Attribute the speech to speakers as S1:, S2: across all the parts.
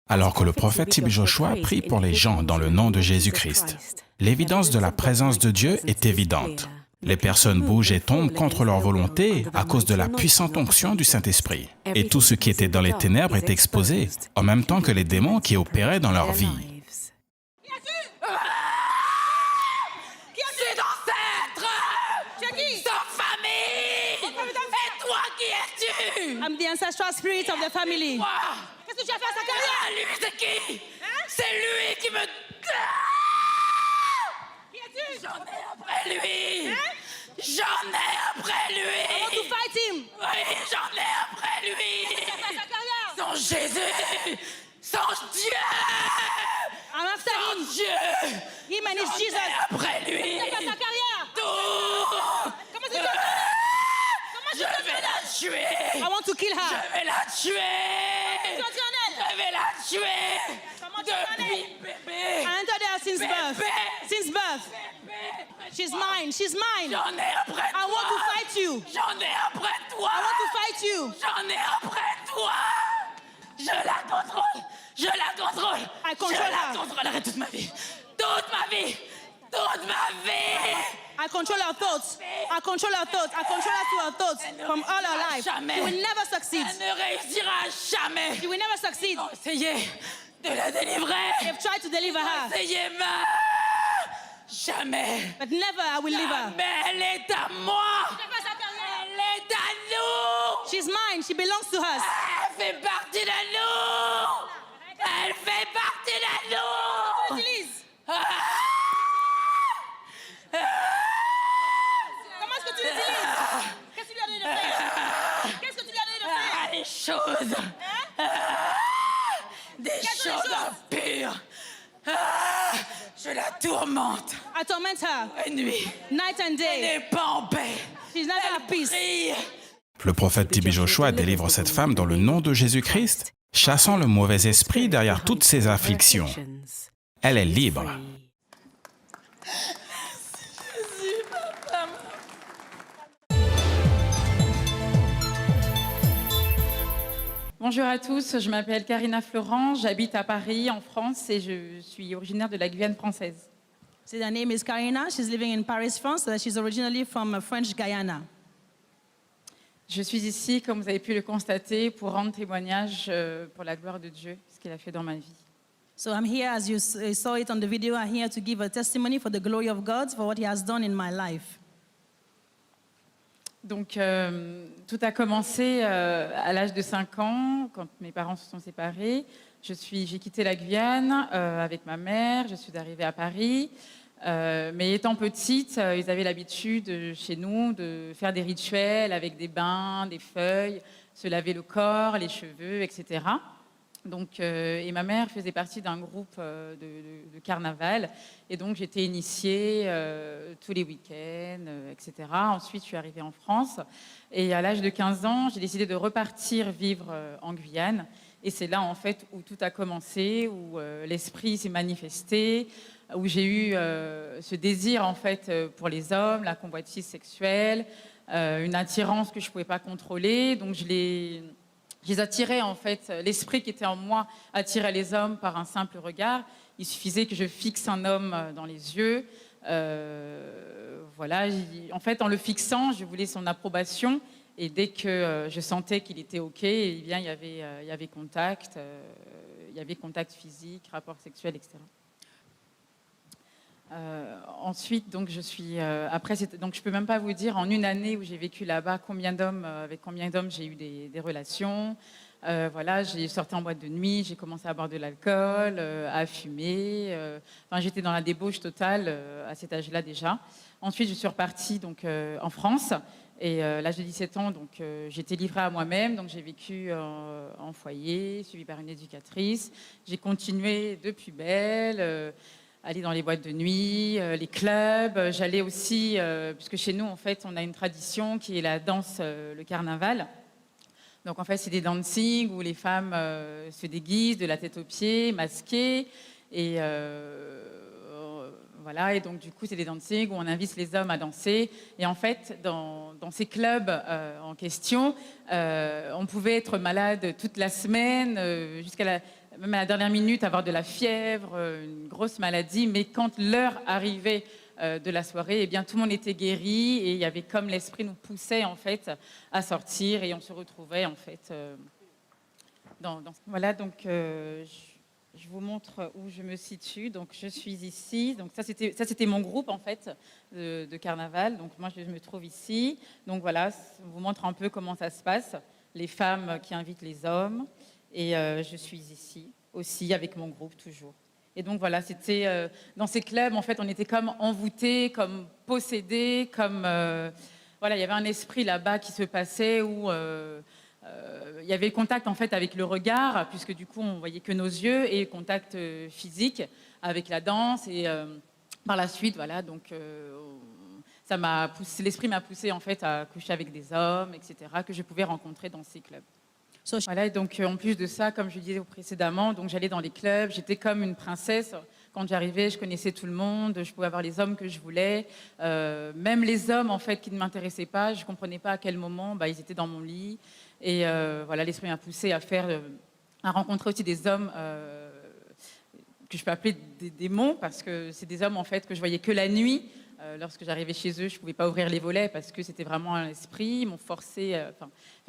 S1: Alors que le prophète T.B. Joshua prie pour les gens dans le nom de Jésus-Christ, l'évidence de la présence de Dieu est évidente. Les personnes bougent et tombent contre leur volonté à cause de la puissante onction du Saint-Esprit. Et tout ce qui était dans les ténèbres est exposé, en même temps que les démons qui opéraient dans leur vie.
S2: C'est d'ancêtre! Sans famille! Et toi qui es-tu?
S3: I'm the ancestral spirit of the family. Qu'est-ce que tu as fait à sa carrière?
S2: Lui, c'est qui? C'est lui qui me...
S3: Qui es-tu?
S2: J'en ai après lui! J'en ai après lui!
S3: I want to fight him.
S2: Oui, j'en ai après lui!
S3: Qu'est-ce que tu as fait à sa carrière?
S2: Sans Jésus! Sans Dieu!
S3: I'm after
S2: Sans
S3: him.
S2: Dieu!
S3: Him and his
S2: J'en ai
S3: Jesus.
S2: après lui!
S3: Qu'est-ce que tu as fait à sa carrière?
S2: Tout!
S3: Comment est-ce que tu as fait? Comment est-ce que tu
S2: Je
S3: as
S2: vais
S3: fait?
S2: la tuer!
S3: I want to kill her.
S2: Je vais la tuer!
S3: Toi, tu en es?
S2: Je vais la tuer!
S3: Comment tu en es?
S2: Depuis bébé!
S3: I entered her since birth.
S2: Bébé!
S3: Since birth. She's mine. She's mine.
S2: J'en ai après toi!
S3: I want to fight you.
S2: J'en ai après toi!
S3: I want to fight you.
S2: J'en ai après toi! Je la contrôle! Je la contrôle!
S3: I control
S2: Je la
S3: her.
S2: contrôlerai toute ma vie! Toute ma vie! Toute ma vie!
S3: I control her thoughts. I control her thoughts. I control her to her thoughts from all her life.
S2: Jamais.
S3: She will never succeed.
S2: Elle ne réussira jamais!
S3: She will never succeed.
S2: Essayez de la délivrer!
S3: They've tried to deliver her,
S2: Essayez jamais!
S3: but never I will leave her.
S2: Mais elle est à moi! Elle est à nous!
S3: She's mine. She belongs to us.
S2: Elle fait partie de nous! Elle fait partie de nous!
S3: Utilise.
S2: Ah!
S3: Comment est-ce que tu l'utilises? Qu'est-ce que tu lui as donné de faire? Qu'est-ce que tu lui as donné de faire?
S2: Ah, des choses! Des
S3: Quelles sont les
S2: choses impures! Ah, je la tourmente!
S3: I torment her
S2: La nuit!
S3: night and
S2: Elle
S3: day.
S2: n'est pas en paix!
S3: She's never at peace.
S2: Prie!
S1: Le prophète T.B. Joshua délivre cette femme dans le nom de Jésus-Christ, chassant le mauvais esprit derrière toutes ses afflictions. Elle est libre.
S4: Bonjour à tous, je m'appelle Karina Florent, j'habite à Paris, en France, et je suis originaire de la Guyane française.
S3: So her name is Karina. She's living in Paris, France. She's originally from French Guyana.
S4: Je suis ici, comme vous avez pu le constater, pour rendre témoignage pour la gloire de Dieu, ce qu'il a fait dans ma vie.
S3: So I'm here, as you saw it on the video, I'm here to give a testimony for the glory of God, for what he has done in my life.
S4: Donc, tout a commencé à l'âge de 5 ans, quand mes parents se sont séparés. J'ai quitté la Guyane avec ma mère, je suis arrivée à Paris. Mais étant petite, ils avaient l'habitude chez nous de faire des rituels avec des bains, des feuilles, se laver le corps, les cheveux, etc. Donc, et ma mère faisait partie d'un groupe de carnaval. Et donc, j'étais initiée tous les week-ends, etc. Ensuite, je suis arrivée en France. Et à l'âge de 15 ans, j'ai décidé de repartir vivre en Guyane. Et c'est là, en fait, où tout a commencé, où l'esprit s'est manifesté, où j'ai eu ce désir, en fait, pour les hommes, la convoitise sexuelle, une attirance que je ne pouvais pas contrôler. Donc, je les attirais, en fait, l'esprit qui était en moi attirait les hommes par un simple regard. Il suffisait que je fixe un homme dans les yeux. Voilà, en fait, en le fixant, je voulais son approbation. Et dès que je sentais qu'il était OK, eh bien, il y avait contact, physique, rapport sexuel, etc. Ensuite, donc, donc, je peux même pas vous dire en une année où j'ai vécu là-bas avec combien d'hommes j'ai eu des relations. Voilà, j'ai sorti en boîte de nuit, j'ai commencé à boire de l'alcool, à fumer. Enfin, j'étais dans la débauche totale à cet âge-là déjà. Ensuite, je suis repartie donc en France. Et à l'âge de 17 ans, donc, j'étais livrée à moi-même. Donc, j'ai vécu en foyer, suivie par une éducatrice. J'ai continué depuis belle. Aller dans les boîtes de nuit, les clubs. J'allais aussi, puisque chez nous, en fait, on a une tradition qui est la danse, le carnaval. Donc, en fait, c'est des dancing où les femmes se déguisent de la tête aux pieds, masquées. Et voilà, et donc du coup, c'est des dancing où on invite les hommes à danser. Et en fait, dans ces clubs en question, on pouvait être malade toute la semaine, même à la dernière minute, avoir de la fièvre, une grosse maladie. Mais quand l'heure arrivait de la soirée, eh bien, tout le monde était guéri et il y avait comme l'esprit nous poussait en fait à sortir et on se retrouvait en fait. Voilà, donc je vous montre où je me situe. Donc je suis ici. Donc ça c'était mon groupe en fait de carnaval. Donc moi je me trouve ici. Donc voilà, on vous montre un peu comment ça se passe. Les femmes qui invitent les hommes et je suis ici aussi avec mon groupe toujours. Et donc voilà, c'était dans ces clubs en fait on était comme envoûtés, comme possédés, comme voilà il y avait un esprit là-bas qui se passait où il y avait contact en fait avec le regard, puisque du coup on voyait que nos yeux, et contact physique avec la danse. Et par la suite, voilà, donc ça m'a poussé, l'esprit m'a poussé en fait à coucher avec des hommes, etc., que je pouvais rencontrer dans ces clubs. Voilà, et donc en plus de ça, comme je disais précédemment, donc j'allais dans les clubs, j'étais comme une princesse. Quand j'arrivais, je connaissais tout le monde, je pouvais avoir les hommes que je voulais, même les hommes en fait qui ne m'intéressaient pas, je comprenais pas à quel moment, ils étaient dans mon lit. Et voilà, l'esprit m'a poussé à rencontrer aussi des hommes que je peux appeler des démons, parce que c'est des hommes en fait que je voyais que la nuit. Lorsque j'arrivais chez eux, je ne pouvais pas ouvrir les volets parce que c'était vraiment un esprit. Ils m'ont forcé à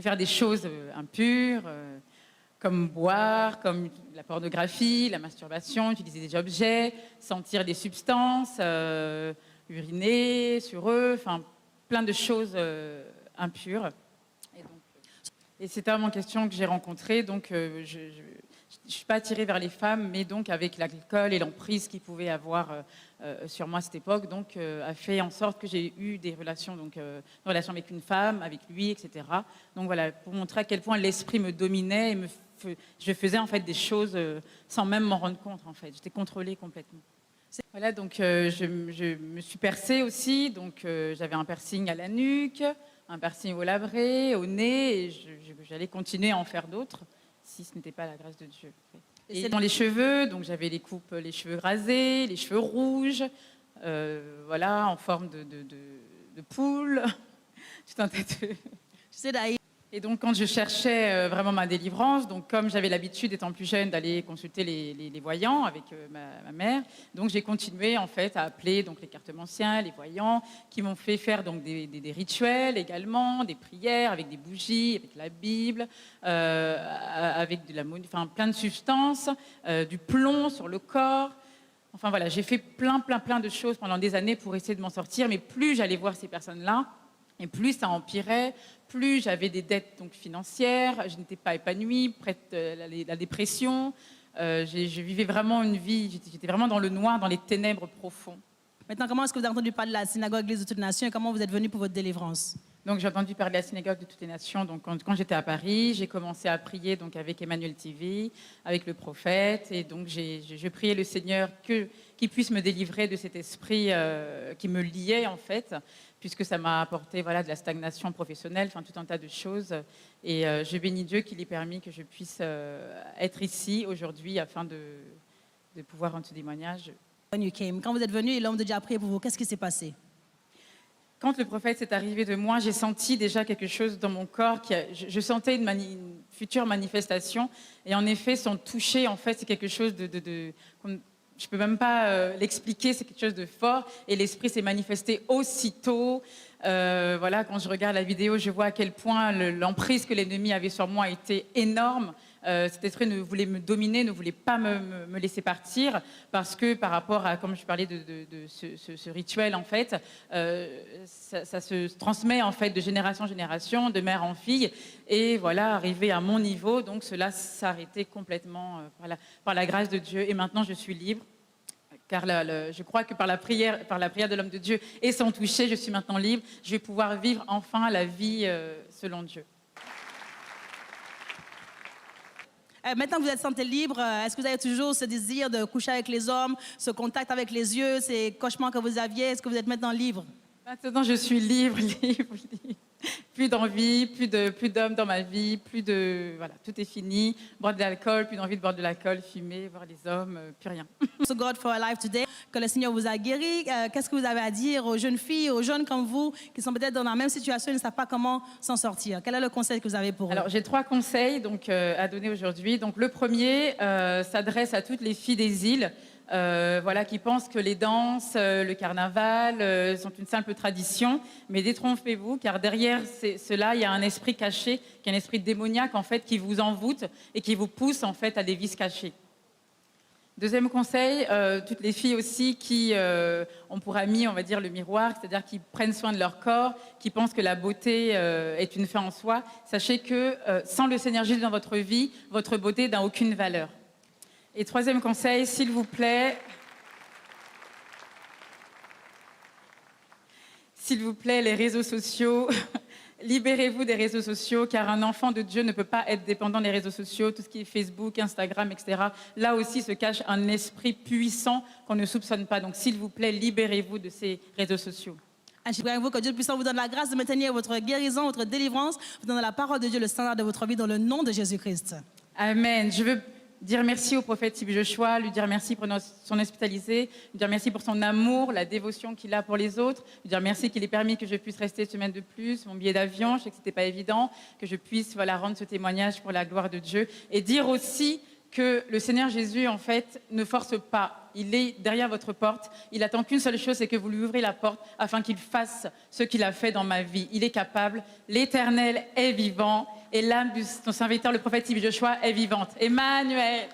S4: faire des choses impures, comme boire, comme la pornographie, la masturbation, utiliser des objets, sentir des substances, uriner sur eux, enfin plein de choses impures. Et c'est homme en question que j'ai rencontré, donc je ne suis pas attirée vers les femmes, mais donc avec l'alcool et l'emprise qu'il pouvait avoir sur moi à cette époque, donc a fait en sorte que j'ai eu des relations, une relation avec une femme, avec lui, etc. Donc voilà, pour montrer à quel point l'esprit me dominait et je faisais en fait des choses sans même m'en rendre compte en fait. J'étais contrôlée complètement. Voilà, donc je me suis percée aussi, donc j'avais un piercing à la nuque, un piercing au labret, au nez, et j'allais continuer à en faire d'autres si ce n'était pas la grâce de Dieu. Et dans les cheveux, donc j'avais les cheveux rasés, les cheveux rouges, voilà, en forme de poule, tout un tas de... Et donc quand je cherchais vraiment ma délivrance, donc comme j'avais l'habitude étant plus jeune d'aller consulter les voyants avec ma mère, donc j'ai continué en fait à appeler donc les cartomanciens, les voyants, qui m'ont fait faire donc des rituels également, des prières avec des bougies, avec la Bible, avec plein de substances, du plomb sur le corps. Enfin voilà, j'ai fait plein de choses pendant des années pour essayer de m'en sortir, mais plus j'allais voir ces personnes-là, et plus ça empirait, plus j'avais des dettes donc, financières, je n'étais pas épanouie, prête à la dépression. Je vivais vraiment une vie, j'étais vraiment dans le noir, dans les ténèbres profondes.
S3: Maintenant, comment est-ce que vous avez entendu parler de la synagogue Église de toutes les nations et comment vous êtes venu pour votre délivrance?
S4: Donc j'ai entendu parler de la synagogue de toutes les nations. Donc quand j'étais à Paris, j'ai commencé à prier donc avec Emmanuel TV, avec le prophète, et donc je priais le Seigneur qu'il puisse me délivrer de cet esprit qui me liait en fait, puisque ça m'a apporté voilà de la stagnation professionnelle, enfin tout un tas de choses. Et je bénis Dieu qu'il ait permis que je puisse être ici aujourd'hui afin de pouvoir rendre ce témoignage.
S3: Quand vous êtes venu et l'homme de Dieu a prié pour vous, qu'est-ce qui s'est passé?
S4: Quand le prophète s'est arrivé de moi, j'ai senti déjà quelque chose dans mon corps. Je sentais une future manifestation. Et en effet, son toucher, en fait, c'est quelque chose je ne peux même pas l'expliquer, c'est quelque chose de fort. Et l'esprit s'est manifesté aussitôt. Voilà, quand je regarde la vidéo, je vois à quel point l'emprise que l'ennemi avait sur moi était énorme. Cet esprit ne voulait me dominer, ne voulait pas me laisser partir, parce que par rapport à, comme je parlais de ce rituel, en fait, ça se transmet en fait de génération en génération, de mère en fille, et voilà, arrivé à mon niveau, donc cela s'arrêtait complètement par la grâce de Dieu, et maintenant je suis libre. Car je crois que par la prière de l'homme de Dieu et son toucher, je suis maintenant libre. Je vais pouvoir vivre enfin la vie selon Dieu.
S3: Maintenant que vous êtes santé libre, est-ce que vous avez toujours ce désir de coucher avec les hommes, ce contact avec les yeux, ces cauchemars que vous aviez? Est-ce que vous êtes maintenant libre?
S4: Maintenant, je suis libre. plus d'envie, plus d'hommes dans ma vie, voilà, tout est fini. Boire de l'alcool, plus d'envie de boire de l'alcool, fumer, voir les hommes, plus rien.
S3: So God for a life today, que le Seigneur vous a guéri. Qu'est-ce que vous avez à dire aux jeunes filles, aux jeunes comme vous, qui sont peut-être dans la même situation et ne savent pas comment s'en sortir? Quel est le conseil que vous avez pour eux?
S4: Alors, j'ai 3 conseils donc, à donner aujourd'hui. Donc, le premier s'adresse à toutes les filles des îles. Voilà, qui pensent que les danses, le carnaval sont une simple tradition, mais détrompez-vous, car derrière cela, il y a un esprit caché, qui est un esprit démoniaque en fait, qui vous envoûte et qui vous pousse en fait à des vices cachés. Deuxième conseil, toutes les filles aussi qui ont pour ami, on va dire, le miroir, c'est-à-dire qui prennent soin de leur corps, qui pensent que la beauté est une fin en soi, sachez que sans le Seigneur Jésus dans votre vie, votre beauté n'a aucune valeur. Et troisième conseil, s'il vous plaît, les réseaux sociaux, libérez-vous des réseaux sociaux, car un enfant de Dieu ne peut pas être dépendant des réseaux sociaux, tout ce qui est Facebook, Instagram, etc. Là aussi se cache un esprit puissant qu'on ne soupçonne pas. Donc, s'il vous plaît, libérez-vous de ces réseaux sociaux.
S3: Je prie avec vous que Dieu puissant vous donne la grâce de maintenir votre guérison, votre délivrance, vous donne la parole de Dieu, le standard de votre vie, dans le nom de Jésus-Christ.
S4: Amen. Je veux dire merci au prophète Sylvie Joshua, lui dire merci pour son hospitalité, lui dire merci pour son amour, la dévotion qu'il a pour les autres, lui dire merci qu'il ait permis que je puisse rester une semaine de plus, mon billet d'avion, je sais que ce n'était pas évident, que je puisse rendre ce témoignage pour la gloire de Dieu. Et dire aussi que le Seigneur Jésus, en fait, ne force pas. Il est derrière votre porte. Il attend qu'une seule chose, c'est que vous lui ouvrez la porte afin qu'il fasse ce qu'il a fait dans ma vie. Il est capable. L'Éternel est vivant et l'âme de son serviteur, le prophète Sylvie Joshua, est vivante. Emmanuel.